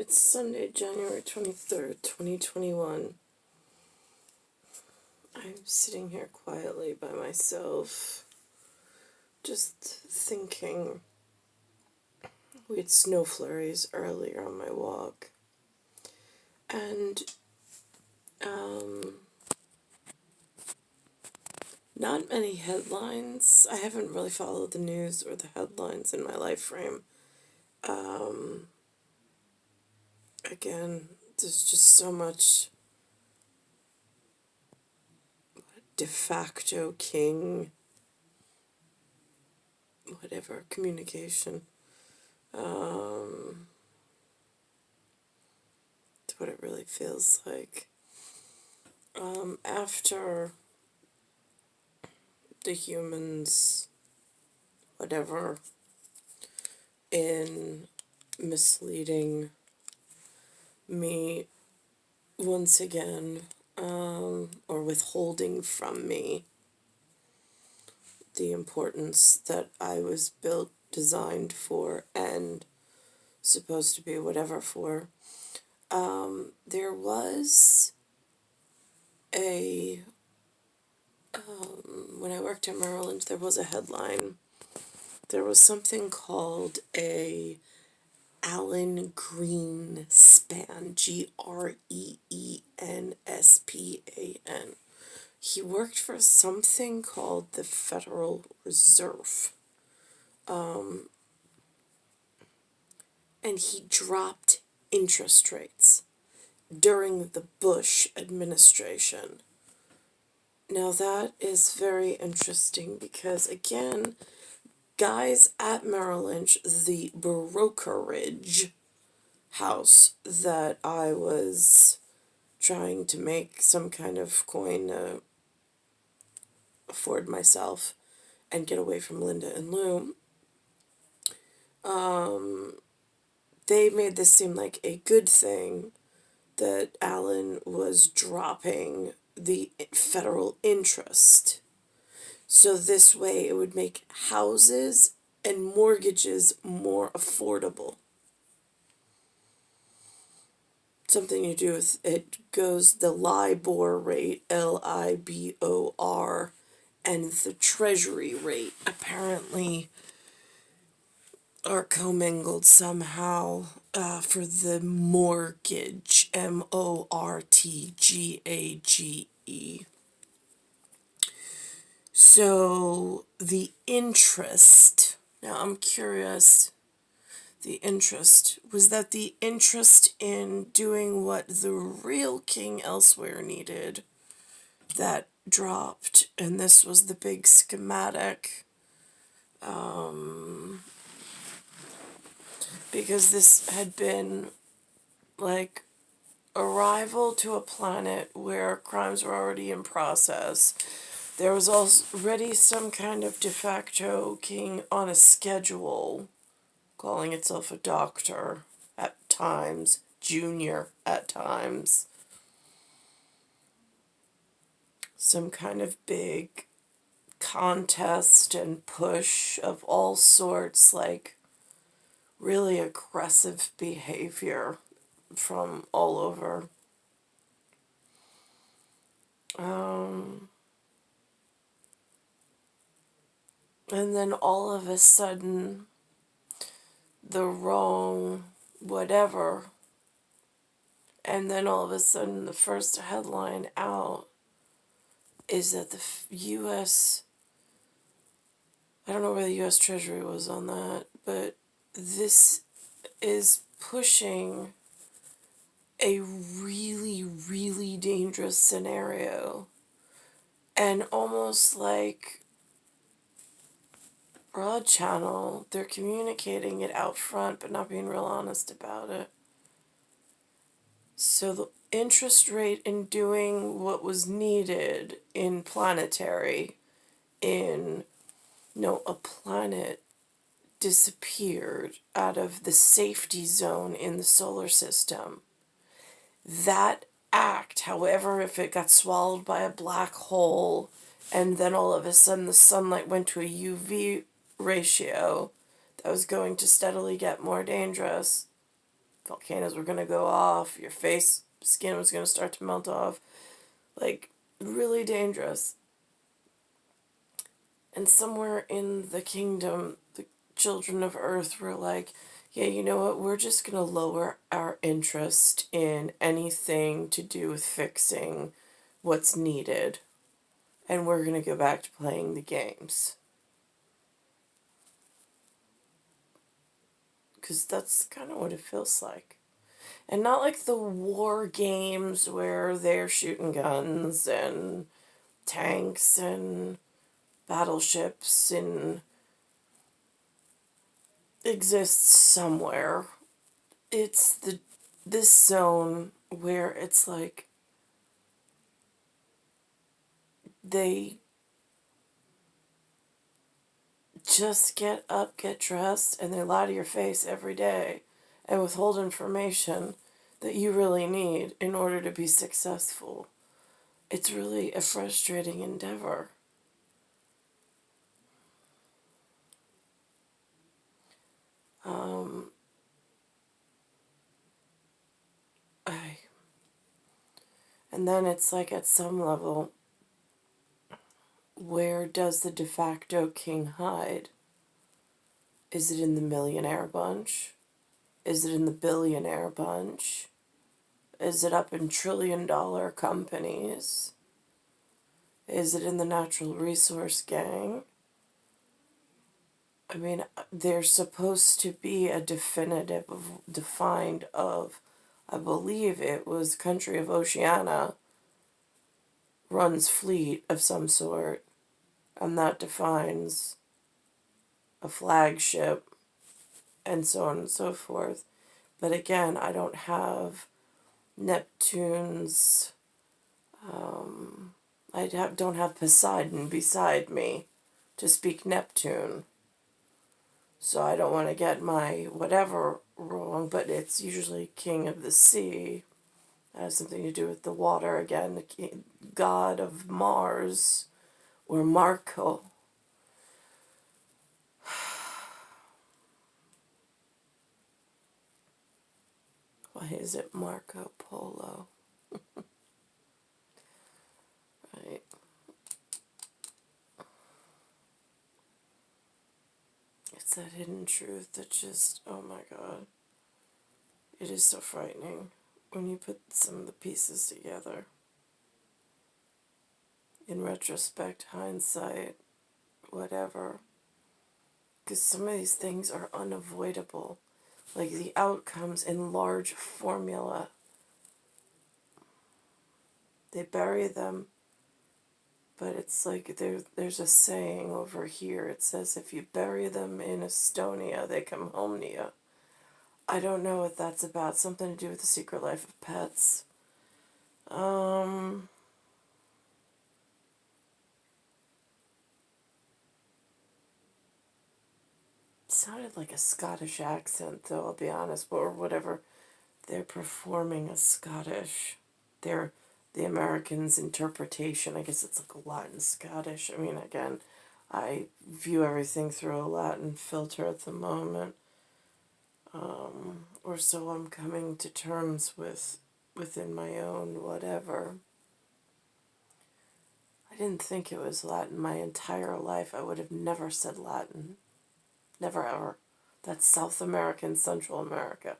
It's Sunday, January 23rd, 2021. I'm sitting here quietly by myself, just thinking. We had snow flurries earlier on my walk, and not many headlines. I haven't really followed the news or the headlines in my life frame. Again, there's just so much de facto king, whatever, communication. It's what it really feels like. After the humans, whatever, in misleading me once again, or withholding from me the importance that I was built, designed for, and supposed to be whatever for. There was a, when I worked at Merrill Lynch, there was a headline. There was something called a Alan Greenspan, Greenspan. He worked for something called the Federal Reserve. And he dropped interest rates during the Bush administration. Now that is very interesting because, again, guys at Merrill Lynch, the brokerage house that I was trying to make some kind of coin to afford myself and get away from Linda and Lou, they made this seem like a good thing that Alan was dropping the federal interest. So this way it would make houses and mortgages more affordable. Something to do with, it goes the LIBOR rate, LIBOR, and the Treasury rate apparently are commingled somehow for the mortgage, MORTGAGE. So the interest, now I'm curious, the interest, was that the interest in doing what the real king elsewhere needed that dropped, and this was the big schematic, because this had been like arrival to a planet where crimes were already in process. There was already some kind of de facto king on a schedule, calling itself a doctor at times, junior at times. Some kind of big contest and push of all sorts, like really aggressive behavior from all over. And then all of a sudden, the wrong whatever, and then all of a sudden the first headline out is that the U.S., I don't know where the U.S. Treasury was on that, but this is pushing a really, really dangerous scenario. And almost like Broad Channel, they're communicating it out front but not being real honest about it. So the interest rate in doing what was needed in planetary, a planet disappeared out of the safety zone in the solar system. That act, however, if it got swallowed by a black hole and then all of a sudden the sunlight went to a UV ratio that was going to steadily get more dangerous, volcanoes were going to go off, your face skin was going to start to melt off. Like, really dangerous. And somewhere in the kingdom, the children of Earth were like, yeah, you know what? We're just going to lower our interest in anything to do with fixing what's needed. And we're going to go back to playing the games. Because that's kind of what it feels like. And not like the war games where they're shooting guns and tanks and battleships and exists somewhere. It's this zone where it's like they just get up, get dressed, and they lie to your face every day and withhold information that you really need in order to be successful. It's really a frustrating endeavor. Um, I, and then it's like at some level, where does the de facto king hide? Is it in the millionaire bunch? Is it in the billionaire bunch? Is it up in trillion-dollar companies? Is it in the natural resource gang? I mean, there's supposed to be a definitive, defined of, I believe it was country of Oceania, runs fleet of some sort, and that defines a flagship, and so on and so forth. But again, I don't have Neptune's, don't have Poseidon beside me to speak Neptune. So I don't want to get my whatever wrong, but it's usually king of the sea. That has something to do with the water again, the god of Mars, or Marco. Why is it Marco Polo? Right. It's that hidden truth that just, oh my god. It is so frightening when you put some of the pieces together. In retrospect, hindsight, whatever. Because some of these things are unavoidable. Like the outcomes in large formula. They bury them, but it's like there's a saying over here. It says, if you bury them in Estonia, they come home to you. I don't know what that's about. Something to do with the secret life of pets. Sounded like a Scottish accent, though, I'll be honest, or whatever. They're performing as Scottish. They're the Americans' interpretation. I guess it's like a Latin Scottish. I mean, again, I view everything through a Latin filter at the moment. Or so I'm coming to terms with within my own whatever. I didn't think it was Latin my entire life. I would have never said Latin. Never ever. That's South American, Central America.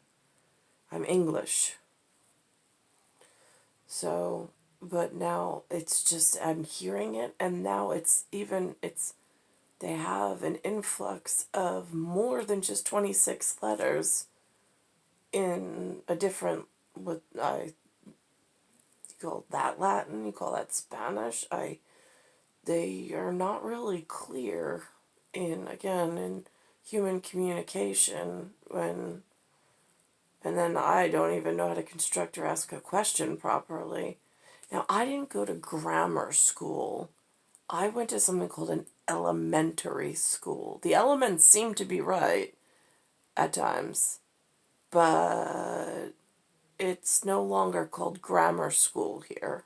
I'm English. So, but now it's just, I'm hearing it, and now they have an influx of more than just 26 letters in a different, what I, you call that Latin, you call that Spanish. They are not really clear in human communication when, and then I don't even know how to construct or ask a question properly. Now, I didn't go to grammar school. I went to something called an elementary school. The elements seem to be right at times, but it's no longer called grammar school here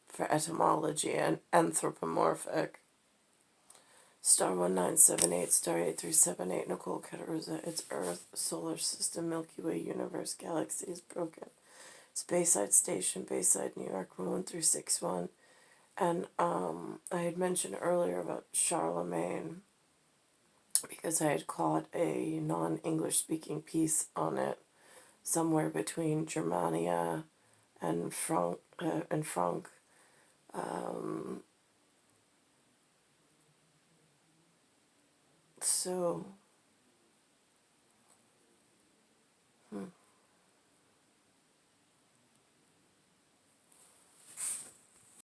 for etymology and anthropomorphic. Star 1978, Star 8378, Nicole, Cattaruzza, it's Earth, Solar System, Milky Way, Universe, Galaxies, Broken, Speyside Station, Bayside, New York, 11361. And I had mentioned earlier about Charlemagne because I had caught a non-English speaking piece on it somewhere between Germania and Frank. So